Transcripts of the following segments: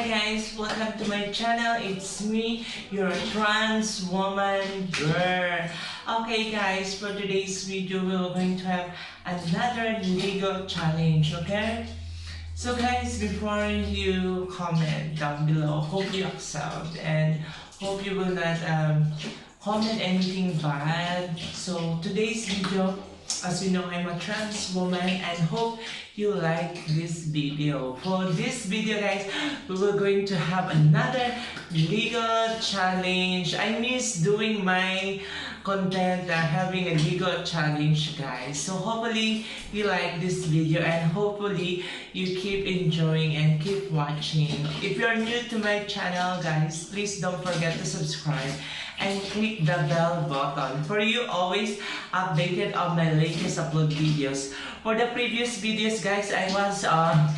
guys, welcome to my channel. It's me, your trans woman girl. Okay guys, for today's video we're going to have another Lego challenge, okay? So guys, before you comment down below, hope you accept and hope you will not comment anything bad. So today's video, as you know, I'm a trans woman and hope you like this video. For this video guys, we were going to have another Lego challenge. I miss doing my content having a Lego challenge guys. So hopefully you like this video and hopefully you keep enjoying and keep watching. If you're new to my channel guys, please don't forget to subscribe and click the bell button for you always updated on my latest upload videos. For the previous videos guys, I was on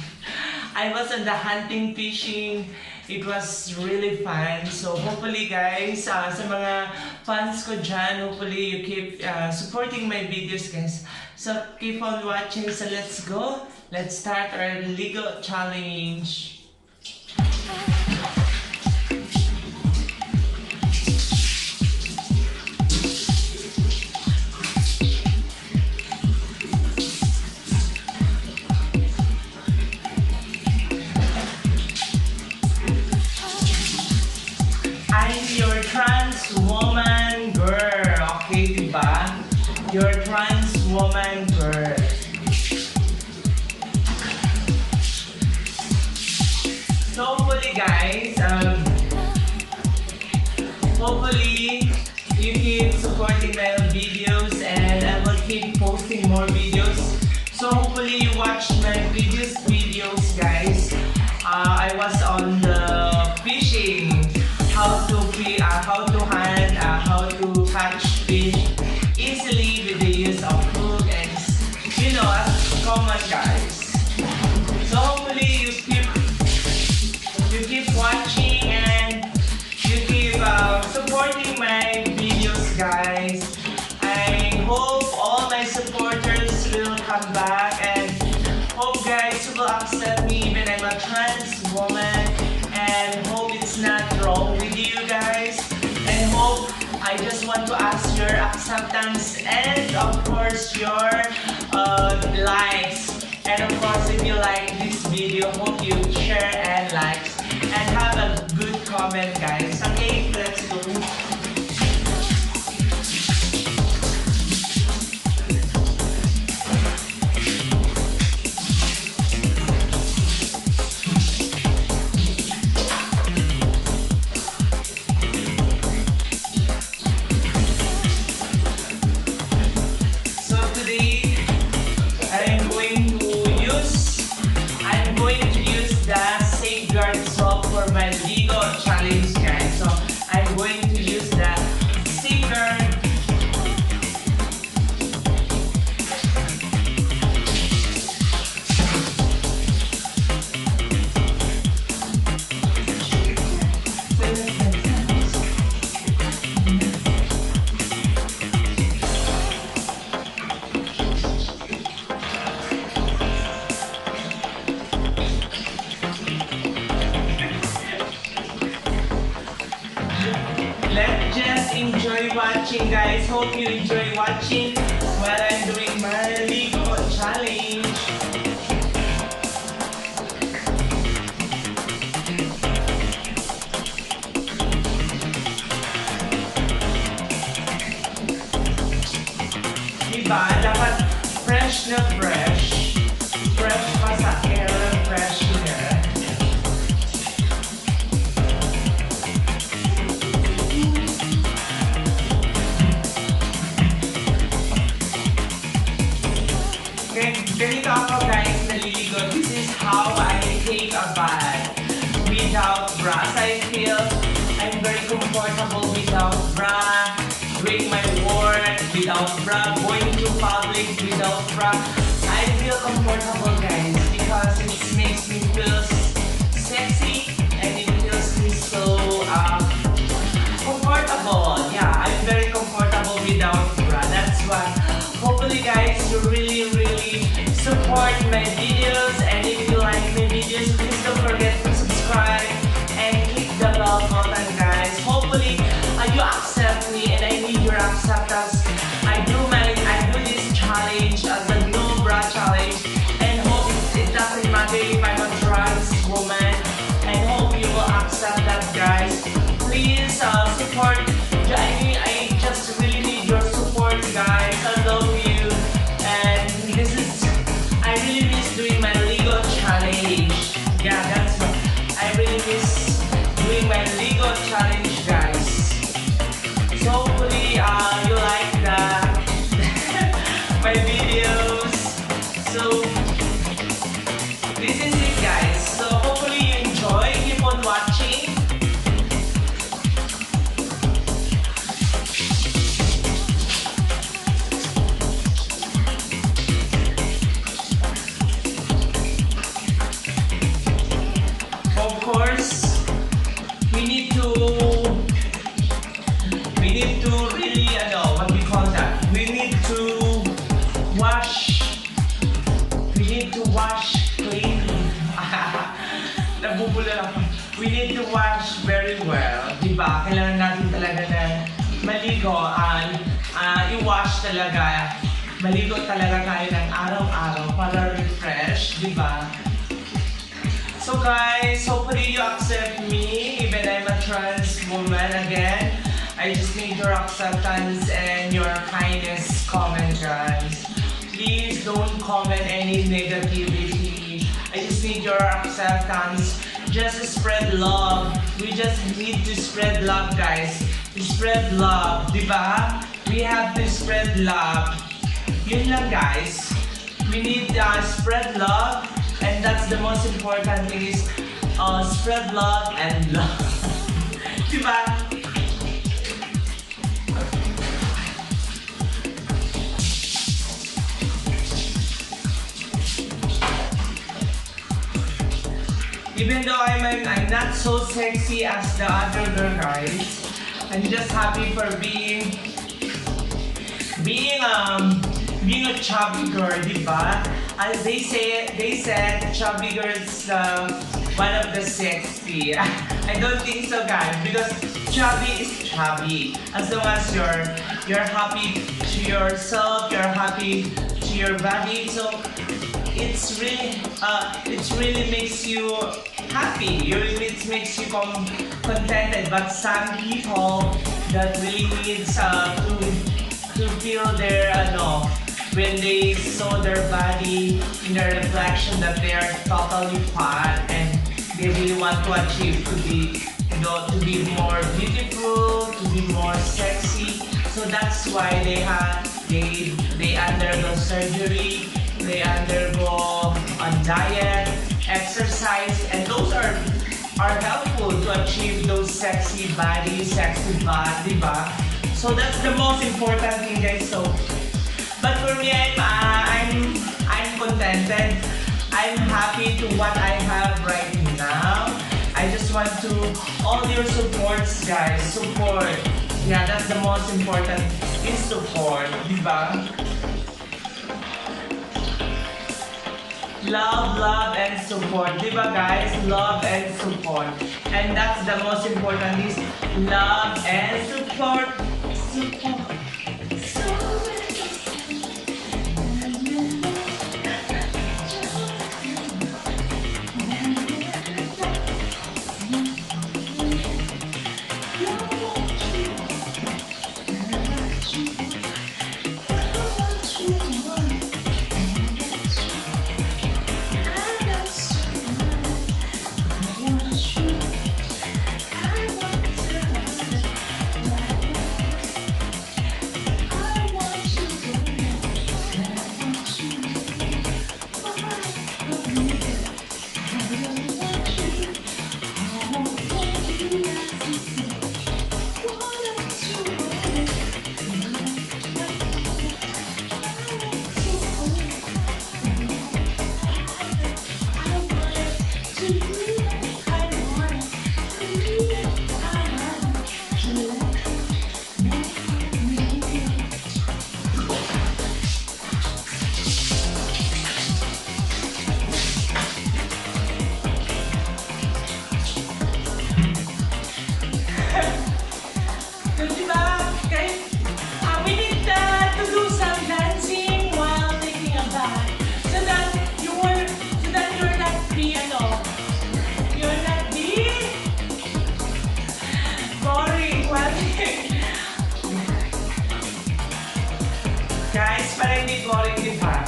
the hunting fishing. It was really fun. So hopefully guys, sa mga fans ko dyan, hopefully you keep supporting my videos guys. So keep on watching. So let's go. Let's start our Lego challenge. Your trans woman girl, okay, diba? Your trans woman girl. So hopefully guys, hopefully you keep supporting my videos and I will keep posting more videos. So hopefully you watch my previous videos guys. I was on the fishing. How to hunt, how to catch fish easily with the use of hook and as common guys. So hopefully you keep watching and you keep supporting my videos guys. I hope all my supporters will come back and hope guys you will accept me even I'm a trans woman. And hope it's not wrong with you guys. And hope I just want to ask your acceptance and of course your likes. And of course if you like this video, hope you share and likes and have a good comment guys. Okay, let's go. For my Lego challenge guys, so I'm going to use the sticker. Let's just enjoy watching guys. Hope you enjoy watching while I'm doing my Lego challenge. Diba? Dapat fresh na fresh. Fresh pa sa air freshener. Ganito ako guys naliligo. This is how I take a bath without bra. I feel I'm very comfortable without bra. Doing my work without bra. Going to public without bra. I feel comfortable guys because it makes me feel sexy and it feels me so comfortable. Yeah, I'm very comfortable without bra. That's why hopefully guys you really support my videos, and if you like my videos, please don't forget to subscribe please support Jaime. I just really need your support, guys. I love you. And this is, I really miss doing my Lego challenge. Yeah, that's what I really miss doing my Lego challenge, guys. So hopefully you like my videos. So this is it, guys. So hopefully you enjoy. Keep on watching. Of course, we need to really, what we call that? We need to wash. We need to wash cleanly. Nabubula ako. We need to wash very well. Diba? Kailangan natin talaga na maligo. I-wash talaga. Maligo talaga tayo ng araw-araw para refresh. Diba? So guys, hopefully you accept me even I'm a trans woman again. I just need your acceptance and your kindness comment, guys. Please don't comment any negativity. I just need your acceptance. Just spread love. We just need to spread love, guys. Spread love, diba? We have to spread love. Yun lang, guys. We need spread love. And that's the most important thing is spread love and love. Diba? Even though I'm not so sexy as the other girl, guys, I'm just happy for being a chubby girl, diba? As they said chubby girl is one of the sexy. I don't think so, guys, because chubby is chubby. As long as you're happy to yourself, you're happy to your body, so it's really makes you happy. It makes you contented. But some people that really needs to feel their when they saw their body in their reflection that they are totally fat and they really want to achieve to be more beautiful, to be more sexy. So that's why they undergo surgery, they undergo a diet, exercise, and those are helpful to achieve those sexy bodies, sexy body, diba? So that's the most important thing, guys. So, but for me, I'm contented. I'm happy to what I have right now. I just want to all your supports, guys. Support. Yeah, that's the most important is support, diba? Love and support, diba, guys? Love and support, and that's the most important is love and support. boring, di ba?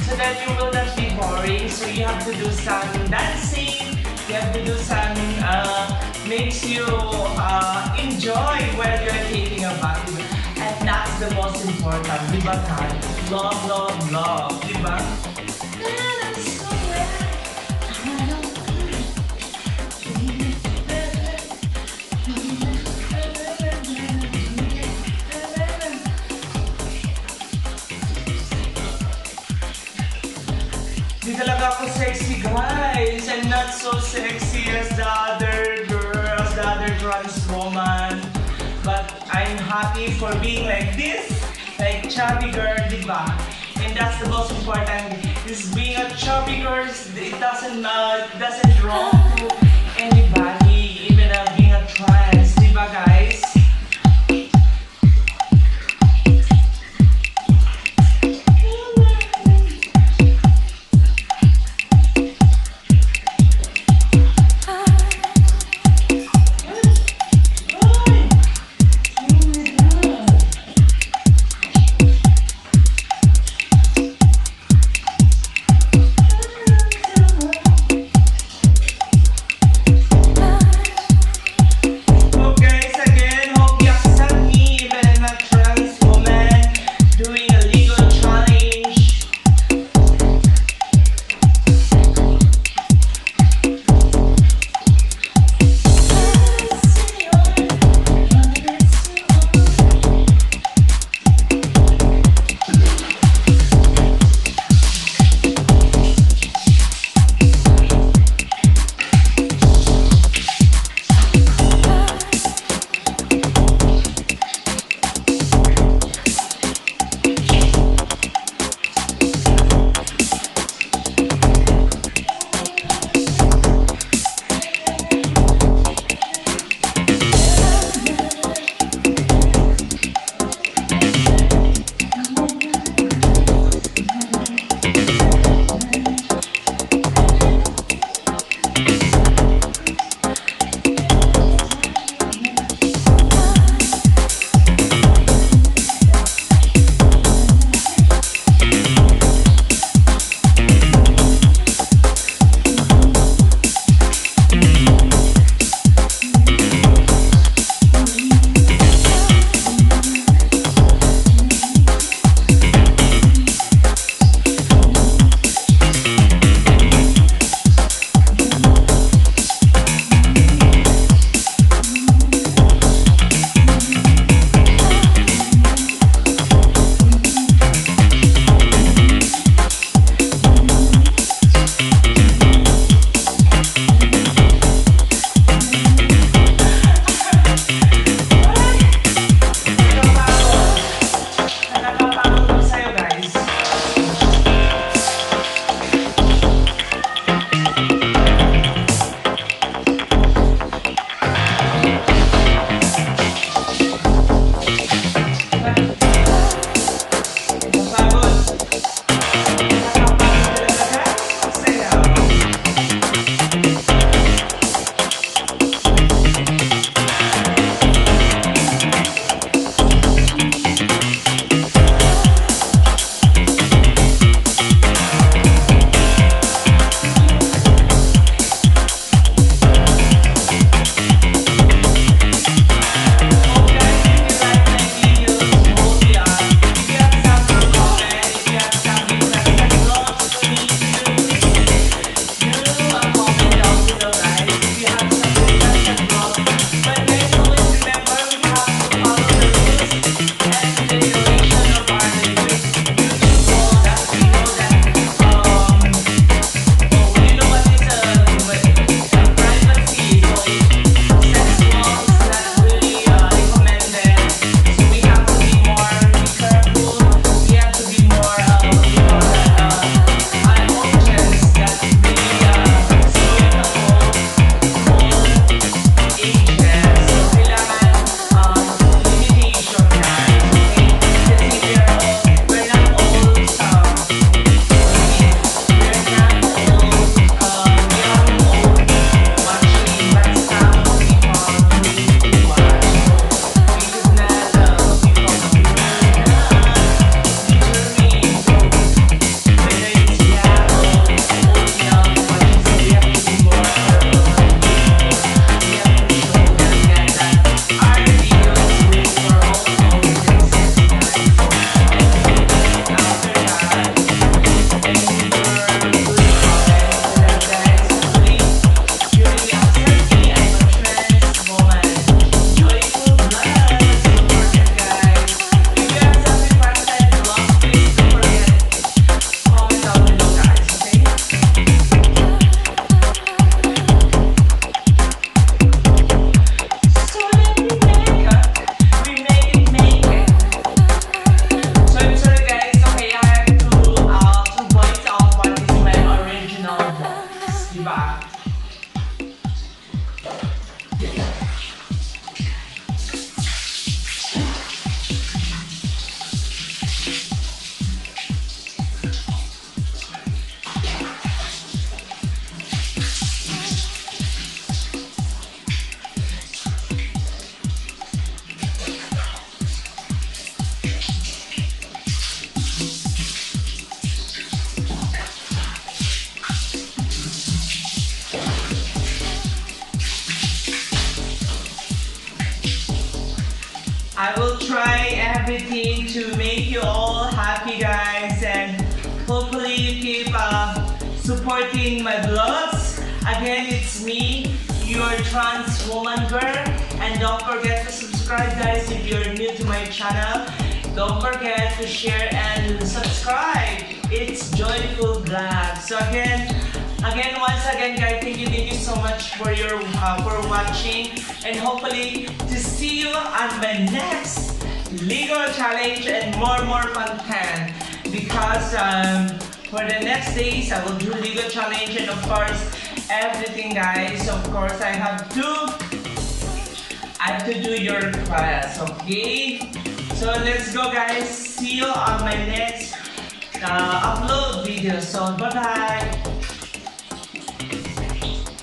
So that you will not be boring, so you have to do some dancing, you have to do some makes you enjoy when you're taking a bath. And that's the most important, di ba, Kat? Love, love, love, di ba? Di talaga ako sexy, guys. I'm not so sexy as the other girls, the other trans woman. But I'm happy for being like this, like chubby girl, di ba? And that's the most important. Is being a chubby girl, it doesn't wrong to anybody, even being a trans, di ba, guys? try everything to make you all happy, guys, and hopefully you keep supporting my vlogs. Again, it's me, your trans woman girl, and don't forget to subscribe, guys, if you're new to my channel. Don't forget to share and subscribe. It's Joyful Vlog. So once again, guys, thank you so much for your for watching, and hopefully to see you on my next Lego challenge and more content. Because for the next days, I will do Lego challenge and of course everything, guys. Of course, I have to do your class, okay? So let's go, guys. See you on my next upload video. So bye bye.